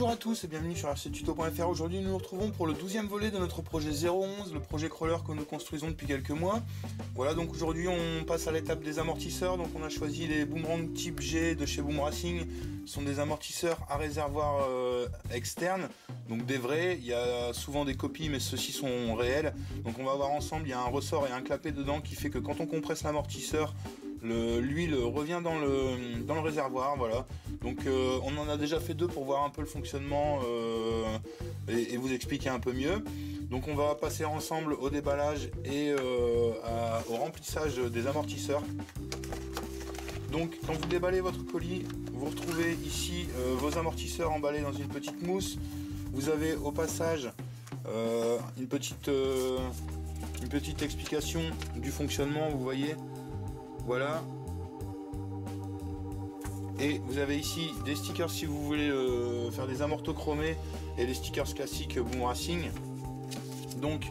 Bonjour à tous et bienvenue sur rctuto.fr. Aujourd'hui nous nous retrouvons pour le 12e volet de notre projet 011, le projet crawler que nous construisons depuis quelques mois. Voilà, donc aujourd'hui on passe à l'étape des amortisseurs. Donc on a choisi les boomerangs type G de chez Boom Racing. Ce sont des amortisseurs à réservoir externe, donc des vrais. Il y a souvent des copies mais ceux-ci sont réels. Donc on va voir ensemble, il y a un ressort et un clapet dedans qui fait que quand on compresse l'amortisseur, l'huile revient dans le réservoir. Voilà, donc on en a déjà fait deux pour voir un peu le fonctionnement et vous expliquer un peu mieux. Donc on va passer ensemble au déballage et au remplissage des amortisseurs. Donc quand vous déballez votre colis, vous retrouvez ici vos amortisseurs emballés dans une petite mousse. Vous avez au passage une petite explication du fonctionnement, vous voyez. Voilà. Et vous avez ici des stickers si vous voulez faire des amortos chromés et les stickers classiques Boom Racing. Donc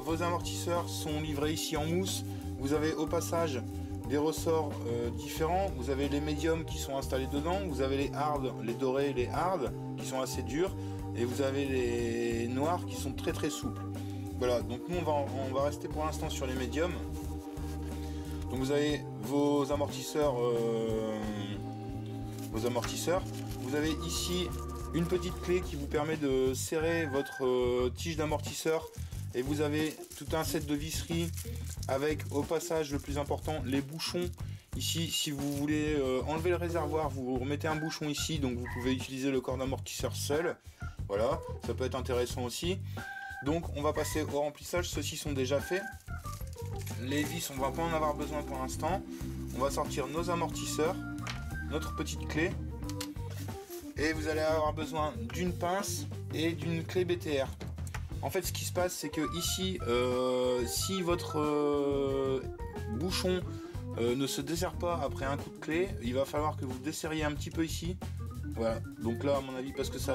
vos amortisseurs sont livrés ici en mousse. Vous avez au passage des ressorts différents. Vous avez les médiums qui sont installés dedans. Vous avez les hard, les dorés et les hard qui sont assez durs. Et vous avez les noirs qui sont très très souples. Voilà, donc nous on va rester pour l'instant sur les médiums. Donc vous avez vos amortisseurs. Vous avez ici une petite clé qui vous permet de serrer votre tige d'amortisseur. Et vous avez tout un set de visseries avec au passage le plus important, les bouchons. Ici, si vous voulez enlever le réservoir, vous remettez un bouchon ici, donc vous pouvez utiliser le corps d'amortisseur seul. Voilà, ça peut être intéressant aussi. Donc on va passer au remplissage, ceux-ci sont déjà faits. Les vis, on va pas en avoir besoin pour l'instant. On va sortir nos amortisseurs, notre petite clé. Et vous allez avoir besoin d'une pince et d'une clé BTR. En fait, ce qui se passe, c'est que ici, si votre bouchon ne se desserre pas après un coup de clé, il va falloir que vous desserriez un petit peu ici. Voilà. Donc là, à mon avis, parce que ça,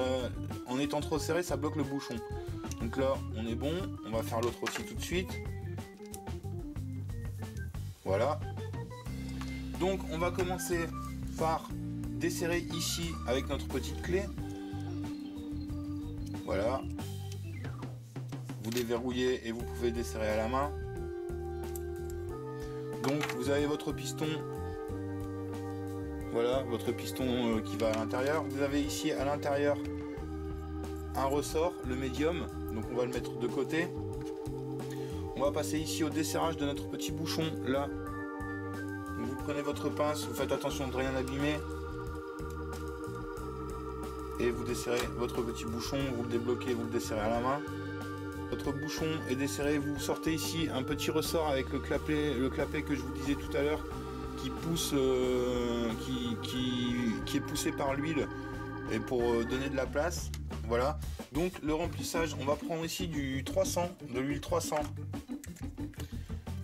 en étant trop serré, ça bloque le bouchon. Donc là, on est bon. On va faire l'autre aussi tout de suite. Voilà. Donc, on va commencer par desserrer ici avec notre petite clé. Voilà. Vous déverrouillez et vous pouvez desserrer à la main. Donc vous avez votre piston. Voilà, votre piston qui va à l'intérieur. Vous avez ici à l'intérieur un ressort, le médium. Donc on va le mettre de côté. On va passer ici au desserrage de notre petit bouchon là. Donc, vous prenez votre pince, vous faites attention de rien abîmer. Et vous desserrez votre petit bouchon, vous le débloquez, vous le desserrez à la main. Votre bouchon est desserré, vous sortez ici un petit ressort avec le clapet que je vous disais tout à l'heure, qui pousse, qui est poussé par l'huile et pour donner de la place. Voilà. Donc le remplissage, on va prendre ici du 300, de l'huile 300,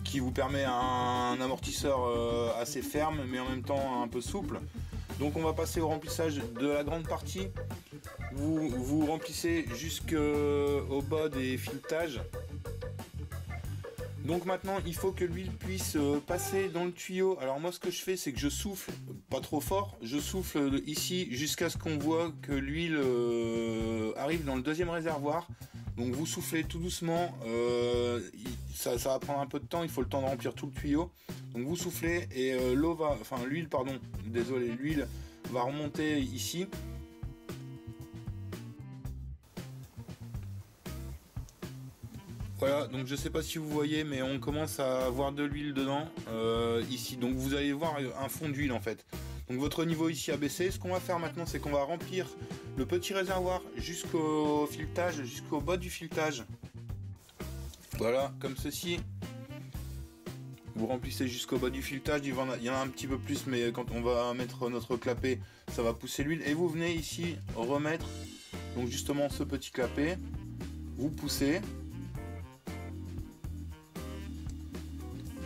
qui vous permet un amortisseur assez ferme, mais en même temps un peu souple. Donc on va passer au remplissage de la grande partie. Vous remplissez jusqu'au bas des filetages. Donc maintenant il faut que l'huile puisse passer dans le tuyau. Alors moi ce que je fais, c'est que je souffle, pas trop fort, je souffle ici jusqu'à ce qu'on voit que l'huile arrive dans le deuxième réservoir. Donc vous soufflez tout doucement, ça va prendre un peu de temps, il faut le temps de remplir tout le tuyau. Donc vous soufflez et l'huile va remonter ici. Voilà, donc je sais pas si vous voyez, mais on commence à avoir de l'huile dedans ici. Donc vous allez voir un fond d'huile en fait. Donc votre niveau ici a baissé. Ce qu'on va faire maintenant, c'est qu'on va remplir le petit réservoir jusqu'au filetage, jusqu'au bas du filetage. Voilà, comme ceci. Vous remplissez jusqu'au bas du filetage. Il y en a un petit peu plus, mais quand on va mettre notre clapet, ça va pousser l'huile. Et vous venez ici remettre donc justement ce petit clapet. Vous poussez.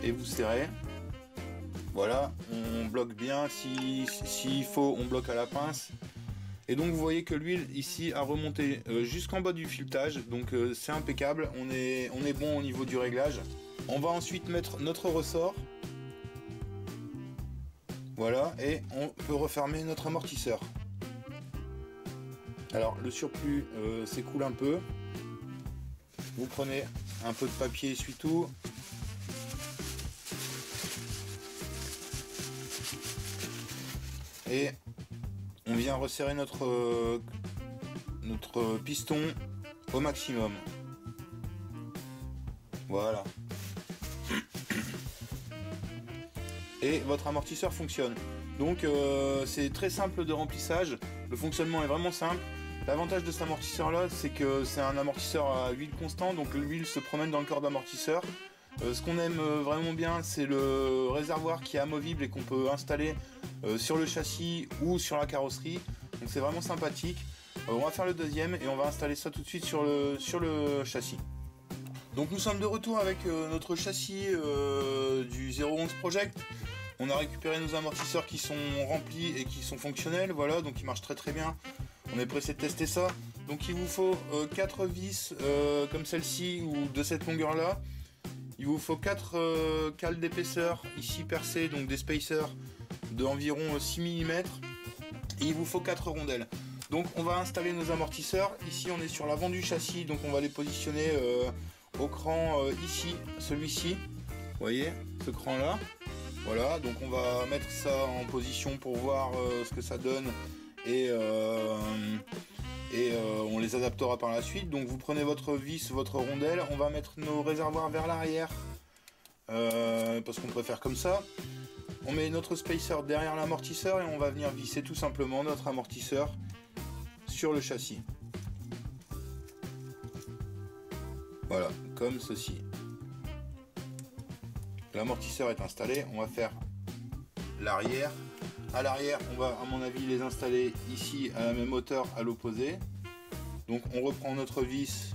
Et vous serrez. Voilà, on bloque bien. S'il faut, on bloque à la pince. Et donc vous voyez que l'huile ici a remonté jusqu'en bas du filetage. Donc c'est impeccable. On est bon au niveau du réglage. On va ensuite mettre notre ressort. Voilà, et on peut refermer notre amortisseur. Alors le surplus s'écoule un peu. Vous prenez un peu de papier essuie-tout. Et on vient resserrer notre piston au maximum. Voilà. Et votre amortisseur fonctionne. Donc c'est très simple de remplissage. Le fonctionnement est vraiment simple. L'avantage de cet amortisseur là, c'est que c'est un amortisseur à huile constante, donc l'huile se promène dans le corps d'amortisseur. Ce qu'on aime vraiment bien, c'est le réservoir qui est amovible et qu'on peut installer sur le châssis ou sur la carrosserie. Donc c'est vraiment sympathique. On va faire le deuxième et on va installer ça tout de suite sur le châssis. Donc nous sommes de retour avec notre châssis du 011 Project. On a récupéré nos amortisseurs qui sont remplis et qui sont fonctionnels, voilà, donc ils marchent très très bien. On est pressé de tester ça. Donc il vous faut 4 vis comme celle-ci ou de cette longueur là. Il vous faut 4 cales d'épaisseur ici percées, donc des spacers de environ 6 mm. Et il vous faut 4 rondelles. Donc on va installer nos amortisseurs. Ici on est sur l'avant du châssis, donc on va les positionner au cran ici, celui-ci. Vous voyez, ce cran là. Voilà, donc on va mettre ça en position pour voir ce que ça donne et on les adaptera par la suite. Donc vous prenez votre vis, votre rondelle, on va mettre nos réservoirs vers l'arrière parce qu'on préfère comme ça. On met notre spacer derrière l'amortisseur et on va venir visser tout simplement notre amortisseur sur le châssis. Voilà, comme ceci. L'amortisseur est installé, on va faire l'arrière. À l'arrière, on va à mon avis les installer ici à la même hauteur à l'opposé. Donc on reprend notre vis,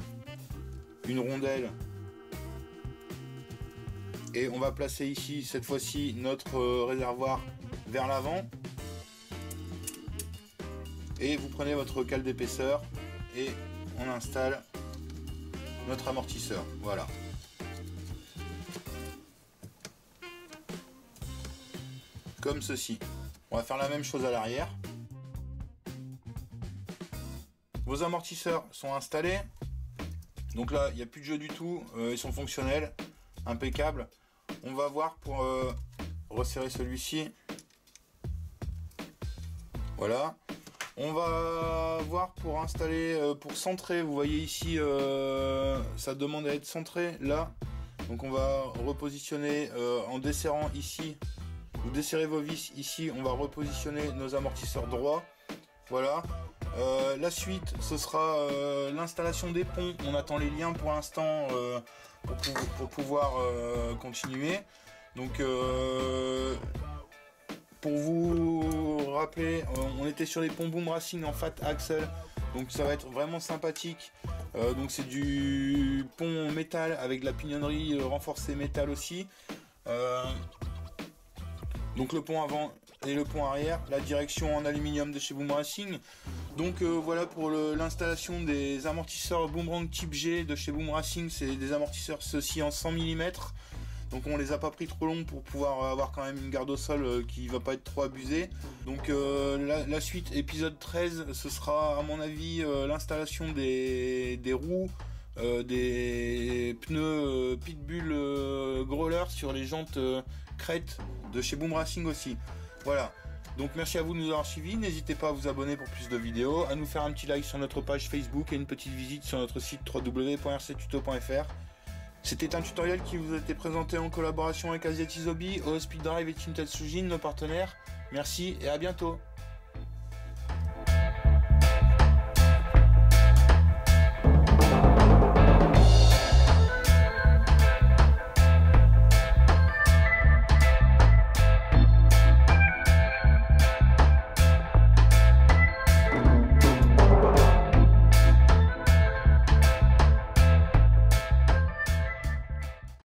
une rondelle, et on va placer ici cette fois-ci notre réservoir vers l'avant. Et vous prenez votre cale d'épaisseur et on installe notre amortisseur. Voilà. Comme ceci. On va faire la même chose à l'arrière. Vos amortisseurs sont installés. Donc là, il n'y a plus de jeu du tout. Ils sont fonctionnels. Impeccables. On va voir pour resserrer celui-ci. Voilà. On va voir pour installer, pour centrer. Vous voyez ici, ça demande à être centré là. Donc on va repositionner en desserrant ici. Vous desserrez vos vis ici, on va repositionner nos amortisseurs droits. Voilà. La suite, ce sera l'installation des ponts. On attend les liens pour l'instant pour pouvoir continuer. Donc pour vous rappeler, on était sur les ponts Boom Racing en Fat Axle. Donc ça va être vraiment sympathique. Donc c'est du pont métal avec de la pignonnerie renforcée métal aussi. Donc le pont avant et le pont arrière, la direction en aluminium de chez Boom Racing. Donc voilà pour l'installation des amortisseurs Boomerang type G de chez Boom Racing. C'est des amortisseurs ceux-ci en 100 mm. Donc on les a pas pris trop longs pour pouvoir avoir quand même une garde au sol qui va pas être trop abusée. Donc la suite, épisode 13, ce sera à mon avis l'installation des roues, des pneus Pitbull Growler sur les jantes crête de chez Boom Racing aussi. Voilà. Donc merci à vous de nous avoir suivis. N'hésitez pas à vous abonner pour plus de vidéos, à nous faire un petit like sur notre page Facebook et une petite visite sur notre site www.rctuto.fr. C'était un tutoriel qui vous a été présenté en collaboration avec Asiatiz Hobby, OSpeed Drive et Tinted Sujin, nos partenaires. Merci et à bientôt.